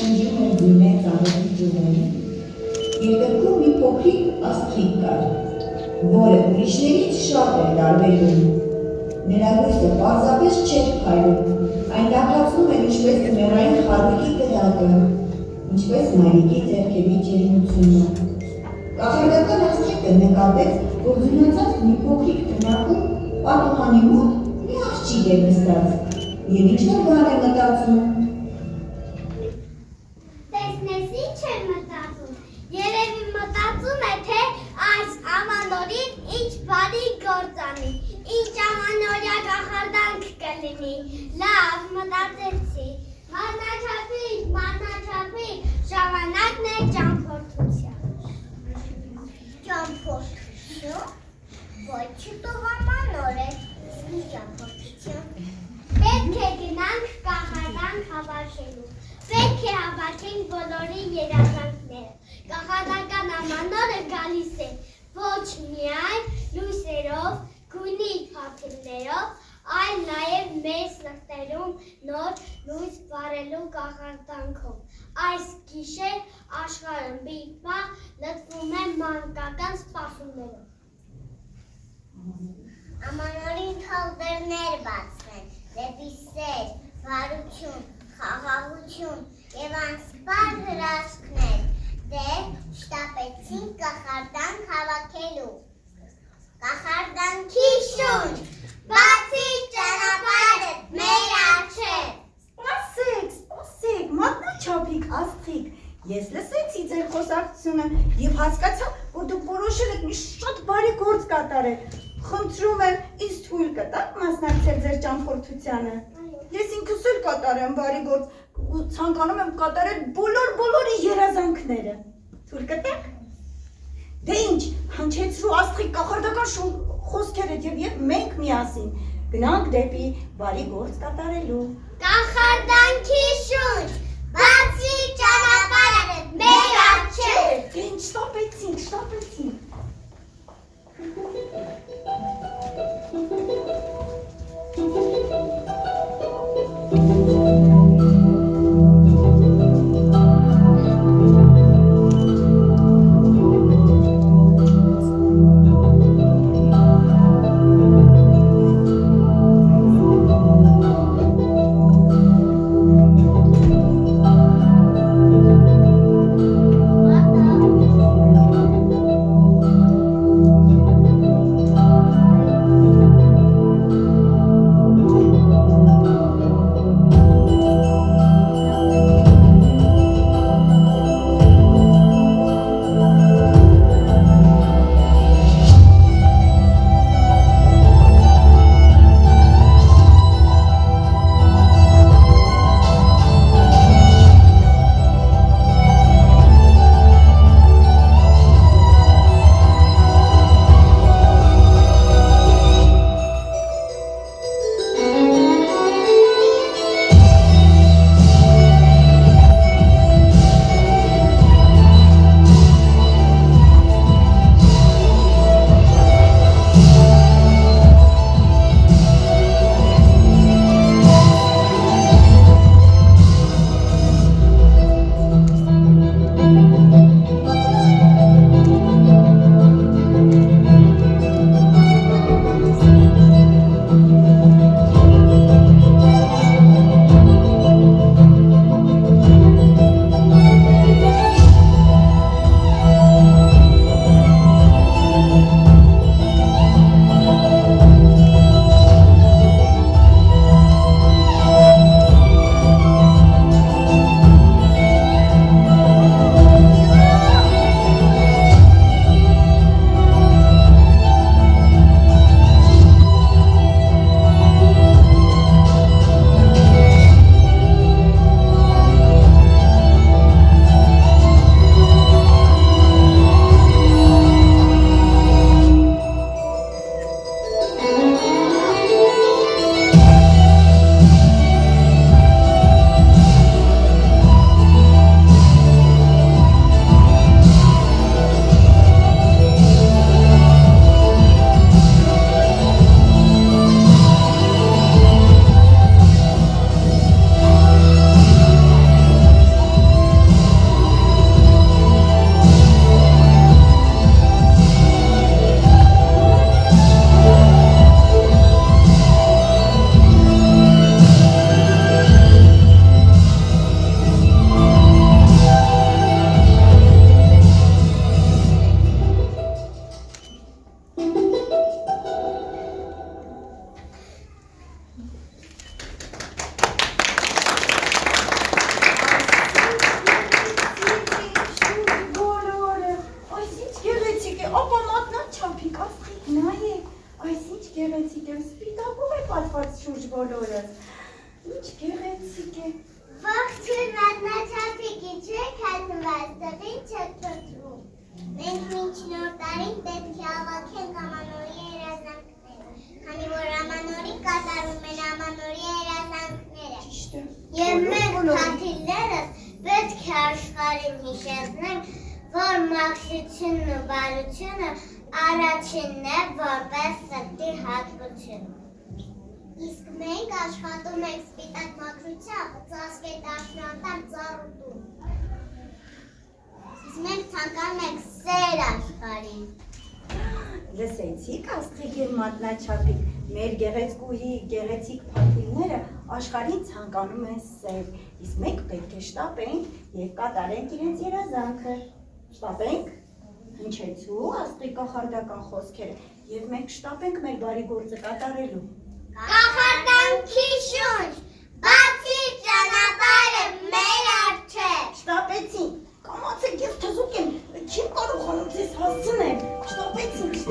շնջում էր գույներ ծանոթի ձուներին, երկրքում մի փոքրիկ աստղիկ կար, որը ուրիշներից շատ էր տարբերում։ Նրա լույսը պարզապես չէր փայլում, այն տաքացնում էր ինչպես ձմեռային խարույկի կրակը, ինչպես մայրիկի ձեռքերի ջերմությունը։ Կախարդական աստղիկը նկատեց, որ զունացած մի փոքրիկ տնակում պատուհանի մոտ մի աղջիկ է նստած և ինչ-որ բան է մտածում։ Տեսնես ինչ է մտածում, երևի մտածում է, թե այս ամանորին ինչ բարի գործ անի, ինչ ամանորյա կախարդանք կլինի, լավ մտածեցի, մաննաչափի, ժամանակն է ճամփորդության։ Ճամփորդություն, ոչ շուտով ամանոր է, մի ճամփորդություն։ Պետք է գնանք կախարդանք հավաքելու, պետք է հավաքենք բոլորի երազանքները, կախարդական ամանորը գալիս է, ոչ միայն լույսերով, գույնի փաթիլներով, այլ նաև մեր սրտերում նոր լույս վառելու կախարդանքով։ Այս գիշեր աշխարհը մի պահ լցվում է մանկական սպասումներով։ Ամանորին թող դռներ բացվեն, դեպի սեր, բարություն, խաղաղություն և անսպար հրաշքներ, դե շտապեցին կախարդանք հավաքելու։ Կախարդանքի շունչ, բացի ճանապարհը մեր առջև։ Սպասեք, մատնաչափիկ աստղիկ, ես լսեցի ձեր խոսակցությունը և հասկացա, որ դուք որոշել եք մի շատ բարի գործ կատարել։ Խնդրում եմ, ինձ թույլ կտաք մասնակցել ձեր ճամփորդությանը։ Ես ինքս էլ կատարեմ բարի գործ ու ցանկանում եմ կատարել բոլորի երազանքները։ Թույլ կտաք։ Դե ինչ, հնչեցրու աստղիկ կախարդական խոսքերը և մենք միասին գնանք դեպի բարի գործ կատարելու։ Կախարդանքի շունչ, բացի ճանապարհը մեր առջև։ Դե ինչ, շտապեցինք։ աշխարհին հիշեցնենք, որ մաքրությունն ու բարությունը առաջինն է որպես սրտի հատկություն։ Իսկ մենք աշխատում ենք սպիտակ մաքրությամբ, ծածկե դաշնանտար ծառուտում։ Իսկ մենք ցանկանում ենք սեր աշխարհին։ Լսեցիք, Աստղիկ եւ Մատնաչափիկ, մեր գեղեցկուհի գեղեցիկ փաթիները աշխարհին ցանկանում են սեր, իսկ մենք պետք է շտապենք եւ կատարենք իրենց երազանքը։ Շտապենք, հնչեցու Աստղիկ կախարդական խոսքերը եւ մենք շտապենք մեր բարի գործը կատարելու։ Կախարդանքի շունչ, բացի ճանապարհը մեր առջև։ Շտապեցինք, կամացեք ես թզուկ եմ, չեմ կարողանում ձեզ հասցնել, շտապեցինք,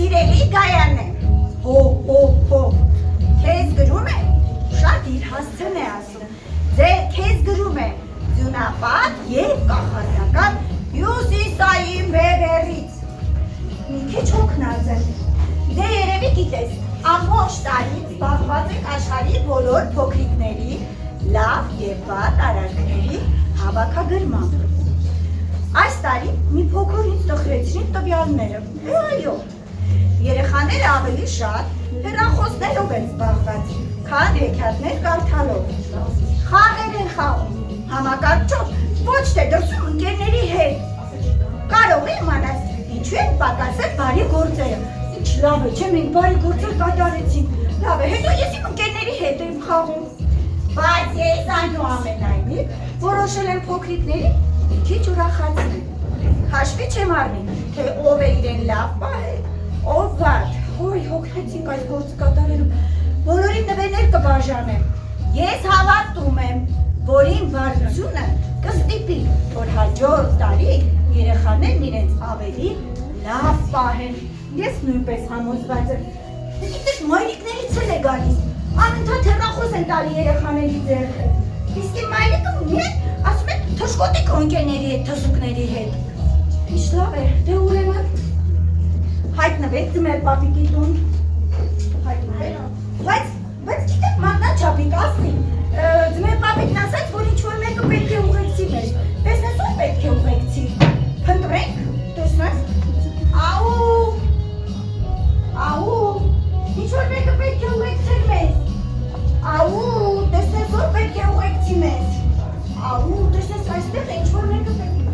Սիրելի Գայանե, հո, քեզ գրում է, շատ իր հասցն է ասում, քեզ գրում է ձյունապատ և կախարդական հյուսիսային բևեռից, մի քիչ հոգնած է, դե երևի գիտես, ամբողջ տարի զբաղված եք աշխարհի բոլոր փոքրիկների, լավ և վատ արարքների հավաքագրմամբ։ Այս տարի մի փոքր ինձ տխրեցրին տվյալները, այո, երեխաները ավելի շատ հեռախոսներով են զբաղված, քան հեքիաթներ կարդալով, խաղեր են խաղում, համակարգչով, ոչ թե դրսում ընկերների հետ։ Կարող է իմանալ, ինչու են պակասել բարի գործերը, ինչ լավ է, չէ մենք բարի գործեր կատարեցինք, լավ է, հետո ես իմ ընկերների հետ եմ խաղում, բայց ես այնուամենայնիվ որոշել եմ փոքրիկների մի քիչ ուրախացնել, հաշվի չեմ առնի, թե ով է իրեն լավ պահել, ով վատ, հոգնեցինք այս գործը կատարելու, բոլորին նվերներ կբաժանեմ, ես հավատում եմ, որ իմ բարությունը կստիպի, որ հաջորդ տարի են իրենց ավելի լավ պահել։ Ես նույնպես համոզված եմ։ Գիտեք, մայրիկներից էլ է գալիս, անընդհատ հեռախոս են տալի երեխաների ձեռքը։ Իսկ իմ մայրիկը միայն ասում է թշկոտիկ ընկերների հետ, թզուկների հետ։ Ինչ լավ է, դե ուրեմն հայտնվեք ձմեր պապիկի տուն։ Հայտնվեք։ Բայց գիտեք, մատնաչափիկ ասնի, ձմեր պապիկն ասաց, որ ինչ-որ մեկը պետք է ուղեկցի մեզ։ Տեսնես ով պետք է ուղեկցի։ Փնտրենք, տեսնես։ Աու, ինչ-որ մեկը պետք է ուղեկցել մեզ։ Աու, տեսնես ով պետք է ուղեկցի մեզ։ Աու, տեսնես այստեղ է ինչ-որ մեկը պետք է։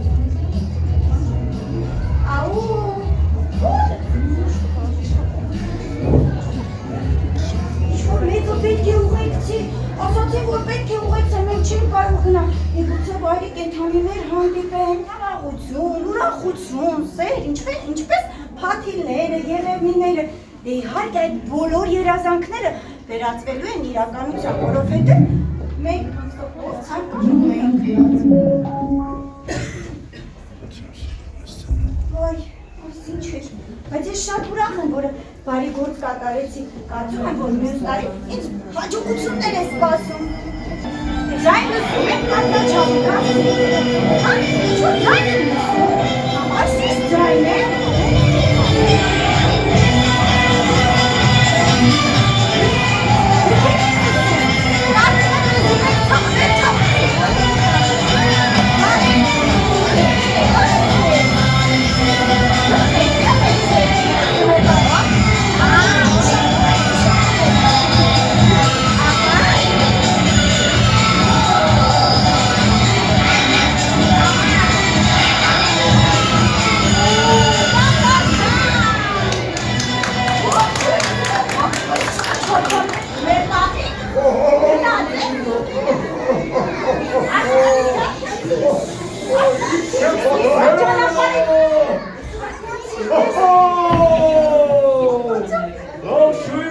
Աու, ինչ-որ մեկը պետք է ուղեկցի, ասացի, որ պետք է ուղեկցել, մենք չենք կարող գնալ, միգուցե վայրի կենդանիներ հանդիպեն, ուրախություն, սեր, ինչպես փաթիլները, երևույթները, դե իհարկե այդ բոլոր երազանքները վերածվելու են իրականության, որովհետև մենք ցանկանում ենք։ Ոյ, ինչ է, բայց ես շատ ուրախ եմ, որ բարի գործ կատարեցի, կարծում եմ, որ մյուս տարի ինձ հաջողություններ է սպասում։ Ձայն լսում եք մատնաչափիկ ասնի, հա, ինչ-որ ձայն եմ լսում, այսինչ ձայն է։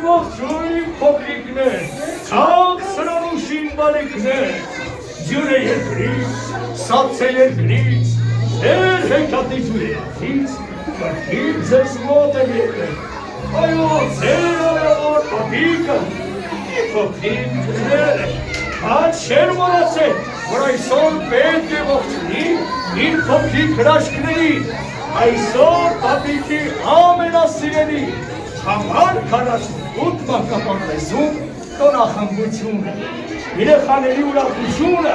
Ողջույն փոքրիկներ, ցածրանուշին բալիկներ, ջուրը երկրից, սացե երկրից, էր հեքատի ջուրերից, կրքին ձեզ մոտ է եկել, այո, ձեր օրավոր պապիկը, փոքրիկ ջուրերը, հատ չեր մորացել, որ այսօր պետք է ողջունի իր փոքրիկ հրաշքներին, այսօր պապիկի ամենասիրելի, Համար 48 մանկապարտեզում տոնախմբությունը, երեխաների ուրախությունը,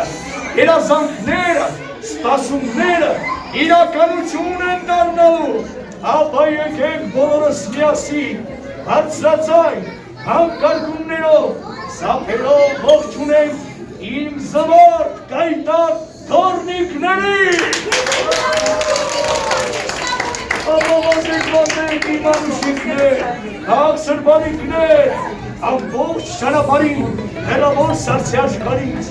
երազանքները, սպասումները իրականություն են դառնալու, ապա եկեք բոլորս միասին, բարձրաձայն, հանկարգումներով, սափերով ողջունենք իմ զվարթ կայտակ թոռնիկներին։ Ապովազեք իմ անուշիկներ, հաղսր բանիկներ, ամբողջ ճանապարհին, հեռավոր սառցե աշխարհից,